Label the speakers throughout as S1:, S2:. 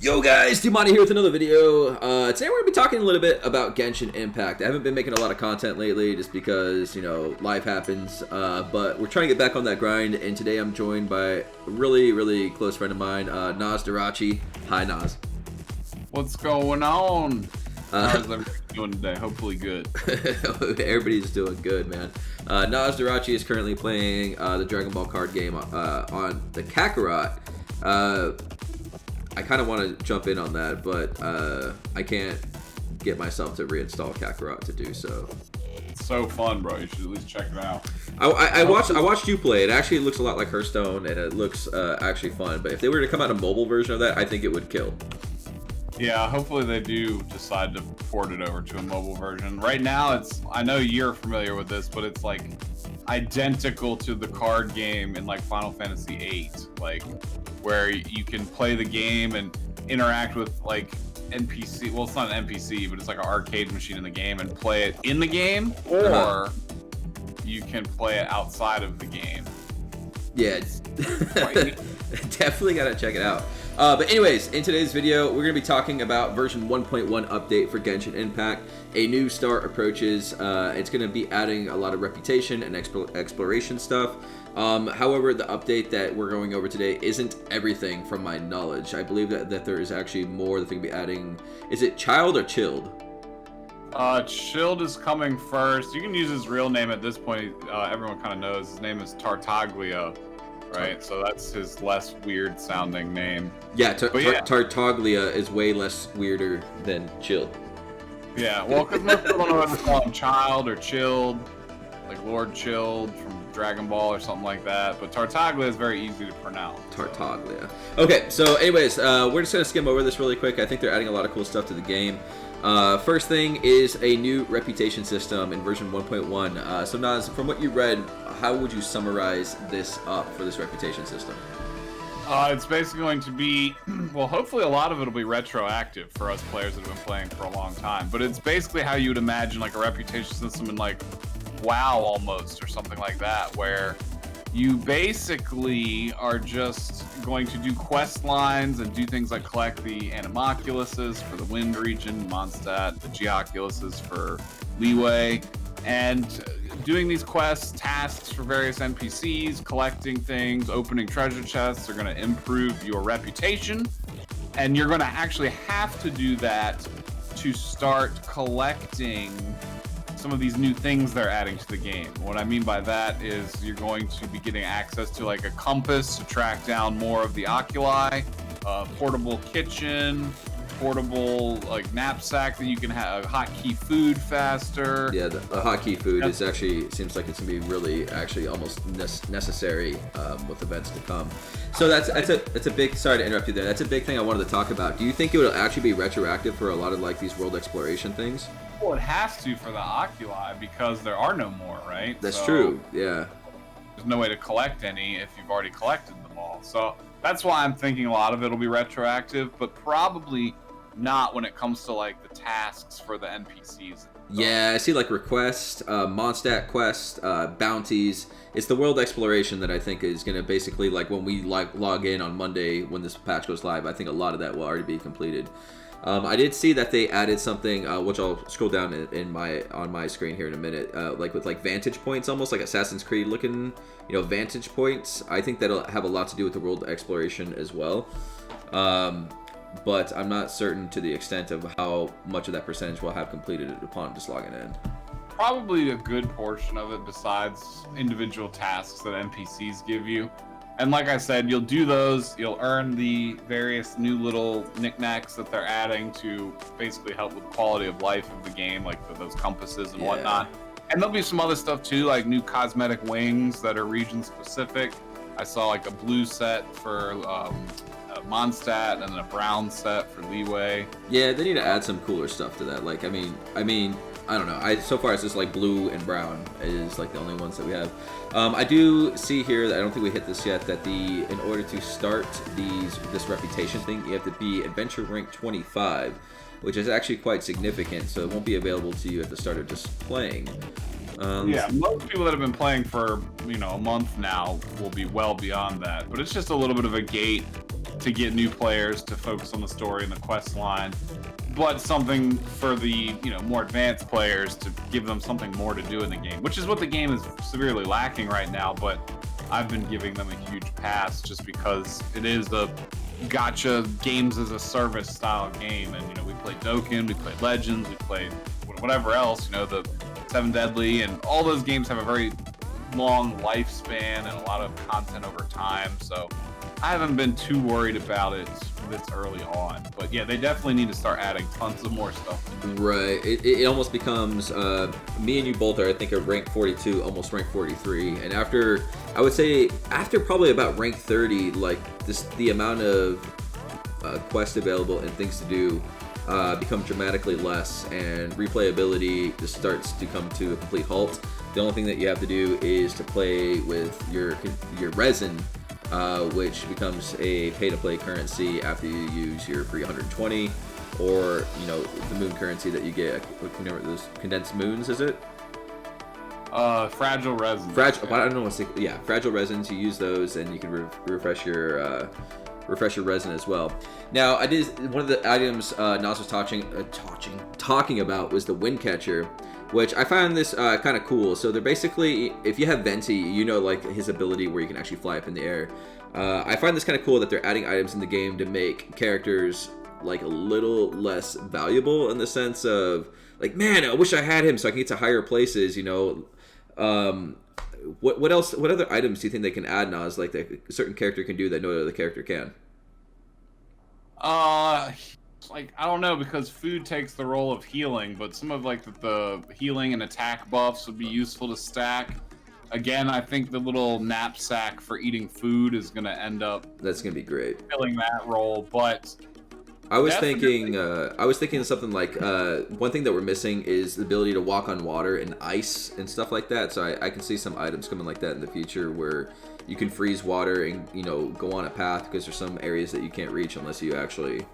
S1: Yo guys, Dmonty here with another video. Today we're going to be talking a little bit about Genshin Impact. I haven't been making a lot of content lately just because, you know, life happens. But we're trying to get back on that grind, and today I'm joined by a really close friend of mine, Naz Darachi. Hi, Naz.
S2: What's going on? How's everybody doing today? Hopefully good.
S1: Everybody's doing good, man. Naz Darachi is currently playing the Dragon Ball card game on the Kakarot. I kind of want to jump in on that, but I can't get myself to reinstall Kakarot to do so.
S2: It's so fun, bro. You should at least check it out.
S1: I watched you play. It actually looks a lot like Hearthstone, and it looks actually fun. But if they were to come out a mobile version of that, I think it would kill.
S2: Yeah, hopefully they do decide to port it over to a mobile version. Right now, I know you're familiar with this, but it's like identical to the card game in like Final Fantasy VIII, like where you can play the game and interact with like NPC. Well, it's not an NPC, but it's like an arcade machine in the game and play it in the game, or you can play it outside of the game.
S1: Yeah, it's definitely gotta check it out. But anyways, in today's video, we're going to be talking about version 1.1 update for Genshin Impact. A new start approaches. It's going to be adding a lot of reputation and exploration stuff. However, the update that we're going over today isn't everything from my knowledge. I believe that there is actually more that they can be adding. Is it Child or Chilled?
S2: Chilled is coming first. You can use his real name at this point. Everyone kind of knows. His name is Tartaglia. Right, so that's his less weird sounding name.
S1: Yeah, Tartaglia is way less weirder than Chilled.
S2: Yeah, well, because most people don't know whether to call him Child or Chilled, like Lord Chilled from Dragon Ball or something like that. But Tartaglia is very easy to pronounce.
S1: Tartaglia. Okay, so anyways, we're just going to skim over this really quick. I think they're adding a lot of cool stuff to the game. First thing is a new reputation system in version 1.1. So Naz, from what you read, how would you summarize this up for this reputation system?
S2: It's basically going to be, well, hopefully a lot of it will be retroactive for us players that have been playing for a long time. But it's basically how you would imagine like a reputation system in like WoW almost, or something like that, where you basically are just going to do quest lines and do things like collect the Animoculuses for the Wind region, Mondstadt, the Geoculuses for Leeway, and doing these quests, tasks for various NPCs, collecting things, opening treasure chests are going to improve your reputation, and you're going to actually have to do that to start collecting some of these new things they're adding to the game. What I mean by that is you're going to be getting access to like a compass to track down more of the oculi, a portable kitchen, portable like knapsack that you can have hotkey food faster.
S1: Yeah, the hotkey food is actually, seems like it's gonna be really actually almost necessary with events to come. So that's a big, sorry to interrupt you there, that's a big thing I wanted to talk about. Do you think it will actually be retroactive for a lot of like these world exploration things?
S2: Well, it has to for the oculi because there are no more, right?
S1: That's true, yeah.
S2: There's no way to collect any if you've already collected them all. So that's why I'm thinking a lot of it will be retroactive, but probably not when it comes to like the tasks for the NPCs.
S1: Yeah, I see like requests, Mondstadt quests, bounties. It's the world exploration that I think is going to basically, like when we like log in on Monday when this patch goes live, I think a lot of that will already be completed. I did see that they added something, which I'll scroll down on my screen here in a minute, like with like vantage points, almost like Assassin's Creed looking, you know, vantage points. I think that'll have a lot to do with the world exploration as well. But I'm not certain to the extent of how much of that percentage will have completed it upon just logging in.
S2: Probably a good portion of it besides individual tasks that NPCs give you. And like I said, you'll do those, you'll earn the various new little knickknacks that they're adding to basically help with the quality of life of the game, like those compasses and whatnot. And there'll be some other stuff too, like new Cosmetic Wings that are region specific. I saw like a blue set for Mondstadt and a brown set for Leeway.
S1: Yeah, they need to add some cooler stuff to that. Like, I mean, I don't know. So far it's just like blue and brown is like the only ones that we have. I do see here that I don't think we hit this yet, that in order to start this reputation thing, you have to be adventure rank 25, which is actually quite significant. So it won't be available to you at the start of just playing.
S2: Yeah, most people that have been playing for a month now will be well beyond that, but it's just a little bit of a gate to get new players to focus on the story and the quest line, but something for the more advanced players to give them something more to do in the game, which is what the game is severely lacking right now. But I've been giving them a huge pass just because it is the gacha games as a service style game, and we played Dokkan, we played Legends, we played whatever else, the Seven Deadly, and all those games have a very long lifespan and a lot of content over time, so I haven't been too worried about it this early on. But yeah, they definitely need to start adding tons of more stuff.
S1: Right. It almost becomes, me and you both are, I think, at rank 42, almost rank 43. And after probably about rank 30, like, the amount of quests available and things to do become dramatically less, and replayability just starts to come to a complete halt. The only thing that you have to do is to play with your resin, which becomes a pay-to-play currency after you use your free 120, or the moon currency that you get. Those condensed moons, is it?
S2: Fragile resin.
S1: Fragile. I don't know what to say. Yeah, fragile resins. You use those, and you can refresh your resin as well. Now, one of the items Nas was talking about was the wind catcher, which I found this kind of cool. So they're basically, if you have Venti, like his ability where you can actually fly up in the air. I find this kind of cool that they're adding items in the game to make characters like a little less valuable, in the sense of, like, man, I wish I had him so I can get to higher places. What else? What other items do you think they can add, Nas, like that a certain character can do that no other character can?
S2: Like, I don't know, because food takes the role of healing, but some of like the healing and attack buffs would be useful to stack. Again, I think the little knapsack for eating food is going to end up,
S1: that's going to be great,
S2: filling that role. But
S1: I was thinking something like, one thing that we're missing is the ability to walk on water and ice and stuff like that. So I can see some items coming like that in the future, where you can freeze water and go on a path, because there's some areas that you can't reach unless you actually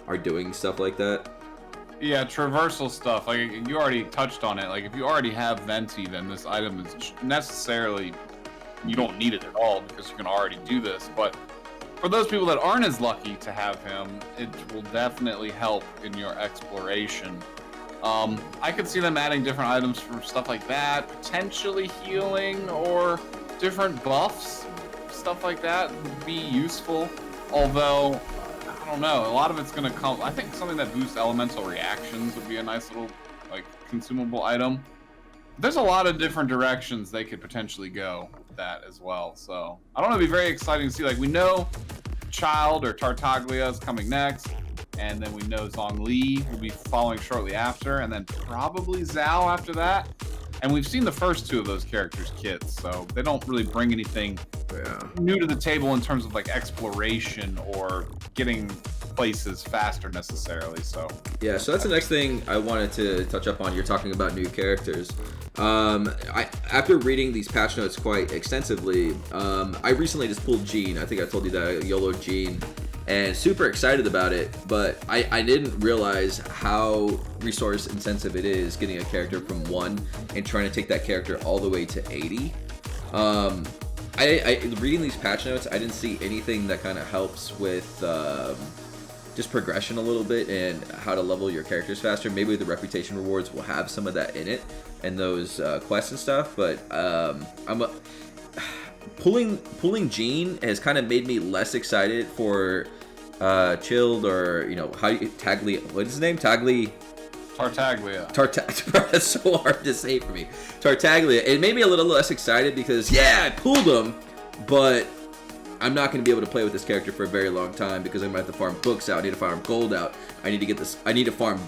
S1: are doing stuff like that.
S2: Yeah, traversal stuff. Like, you already touched on it. Like, if you already have Venti, then this item is necessarily, you don't need it at all, because you can already do this. But for those people that aren't as lucky to have him, it will definitely help in your exploration. I could see them adding different items for stuff like that, potentially healing or different buffs, stuff like that would be useful. Although, I don't know, a lot of it's going to come, I think something that boosts elemental reactions would be a nice little, like, consumable item. There's a lot of different directions they could potentially go with that as well. So I don't know, it'd be very exciting to see. Like, we know Child or Tartaglia is coming next, and then we know Zhongli will be following shortly after, and then probably Zhao after that. And we've seen the first two of those characters' kits, so they don't really bring anything new to the table in terms of like exploration or getting places faster necessarily. So
S1: yeah, so that's the next thing I wanted to touch up on. You're talking about new characters. After reading these patch notes quite extensively, I recently just pulled Jean. I think I told you that, YOLO Jean, and super excited about it, but I didn't realize how resource intensive it is getting a character from 1 and trying to take that character all the way to 80. Reading these patch notes, I didn't see anything that kind of helps with just progression a little bit and how to level your characters faster. Maybe the reputation rewards will have some of that in it, and those quests and stuff, but pulling Jean has kind of made me less excited for Chilled, or Tagli. What's his name?
S2: Tartaglia.
S1: That's so hard to say for me. Tartaglia. It made me a little less excited because I pulled him, but I'm not going to be able to play with this character for a very long time because I'm going to have to farm books out. I need to farm gold out. I need to get this. I need to farm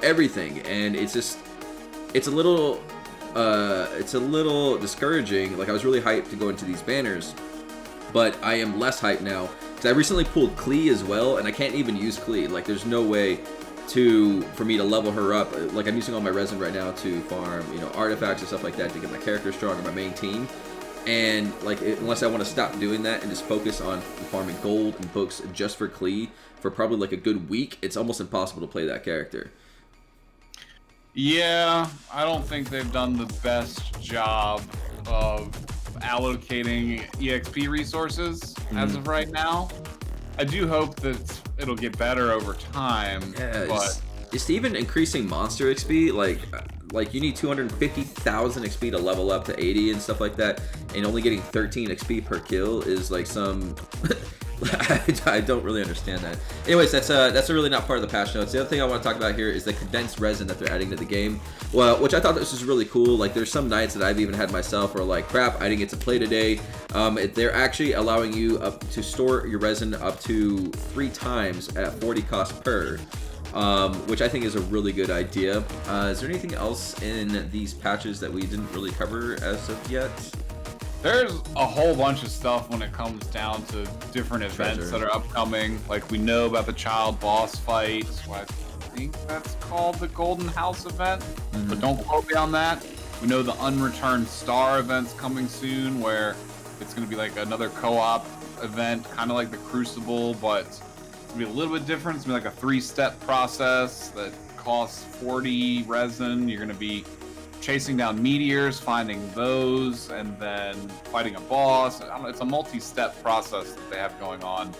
S1: everything, and it's a little discouraging. Like, I was really hyped to go into these banners, but I am less hyped now because I recently pulled Klee as well, and I can't even use Klee. Like, there's no way for me to level her up. Like, I'm using all my resin right now to farm, artifacts and stuff like that to get my character strong and my main team. And unless I want to stop doing that and just focus on farming gold and books just for Klee for probably like a good week, it's almost impossible to play that character.
S2: Yeah, I don't think they've done the best job of allocating EXP resources as of right now. I do hope that it'll get better over time.
S1: Yeah,
S2: but
S1: just even increasing monster XP, like you need 250,000 XP to level up to 80 and stuff like that, and only getting 13 XP per kill is like some. I don't really understand that. Anyways, that's a really not part of the patch notes. The other thing I want to talk about here is the condensed resin that they're adding to the game. Well, which I thought this was really cool. Like, there's some nights that I've even had myself where like, crap, I didn't get to play today. They're actually allowing you to store your resin up to 3 times at 40 cost per. Which I think is a really good idea. Is there anything else in these patches that we didn't really cover as of yet?
S2: There's a whole bunch of stuff when it comes down to different events that are upcoming. Like, we know about the child boss fight. I think that's called the Golden House event, but don't quote me on that. We know the Unreturned Star event's coming soon, where it's going to be like another co-op event, kind of like the Crucible, but it's going to be a little bit different. It's going to be like a 3-step process that costs 40 resin. You're going to be chasing down meteors, finding those, and then fighting a boss. I don't know, it's a multi-step process that they have going on.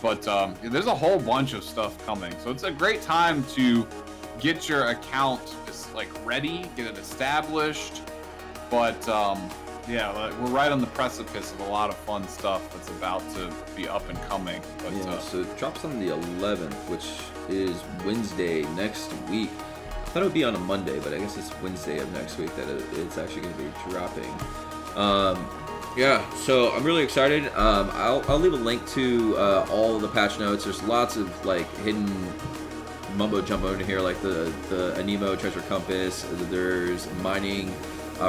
S2: But there's a whole bunch of stuff coming. So it's a great time to get your account like ready, get it established. But yeah, we're right on the precipice of a lot of fun stuff that's about to be up and coming. But,
S1: yeah, so it drops on the 11th, which is Wednesday next week. I thought it would be on a Monday, but I guess it's Wednesday of next week that it's actually going to be dropping. Yeah, so I'm really excited. I'll leave a link to all the patch notes. There's lots of like hidden mumbo jumbo in here, like the Anemo treasure compass. There's mining,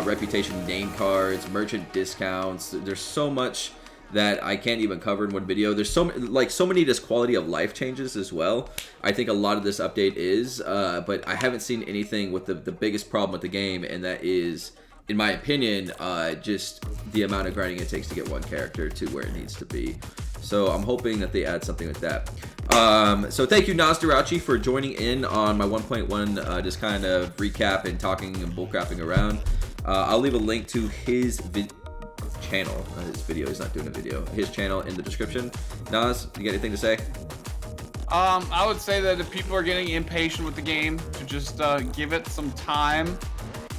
S1: reputation name cards, merchant discounts. There's so much that I can't even cover in one video. There's so many just quality of life changes as well. I think a lot of this update is, but I haven't seen anything with the biggest problem with the game, and that is, in my opinion, just the amount of grinding it takes to get one character to where it needs to be. So I'm hoping that they add something like that. So thank you, Nosdarachi, for joining in on my 1.1 just kind of recap and talking and bullcrapping around. I'll leave a link to his channel, his video. He's not doing a video. His channel in the description. Nas, you got anything to say?
S2: I would say that if people are getting impatient with the game, to just give it some time.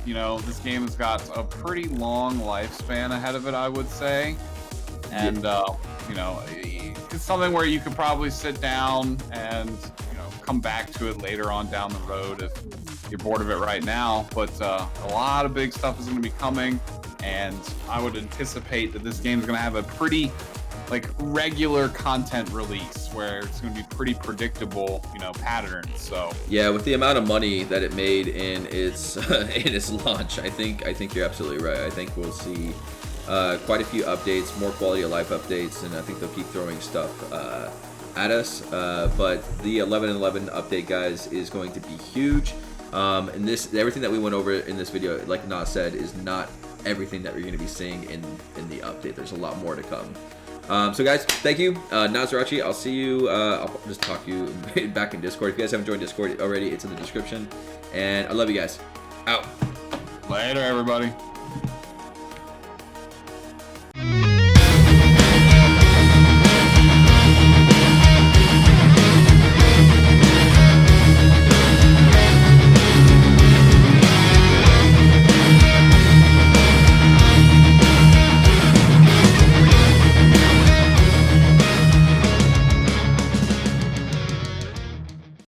S2: You know, this game has got a pretty long lifespan ahead of it, I would say. And, you know, it's something where you could probably sit down and, you know, come back to it later on down the road if you're bored of it right now. But a lot of big stuff is going to be coming. And I would anticipate that this game is going to have a pretty, like, regular content release where it's going to be pretty predictable, you know, patterns. So
S1: yeah, with the amount of money that it made in its launch, I think you're absolutely right. I think we'll see quite a few updates, more quality of life updates, and I think they'll keep throwing stuff at us. But the 11.11 update, guys, is going to be huge. And everything that we went over in this video, like Nas said, is not everything that we're going to be seeing in the update. There's a lot more to come. So guys, thank you, Nosdarachi. I'll see you. I'll just talk to you back in Discord. If you guys haven't joined Discord already, it's in the description. And I love you guys. Out.
S2: Later, everybody.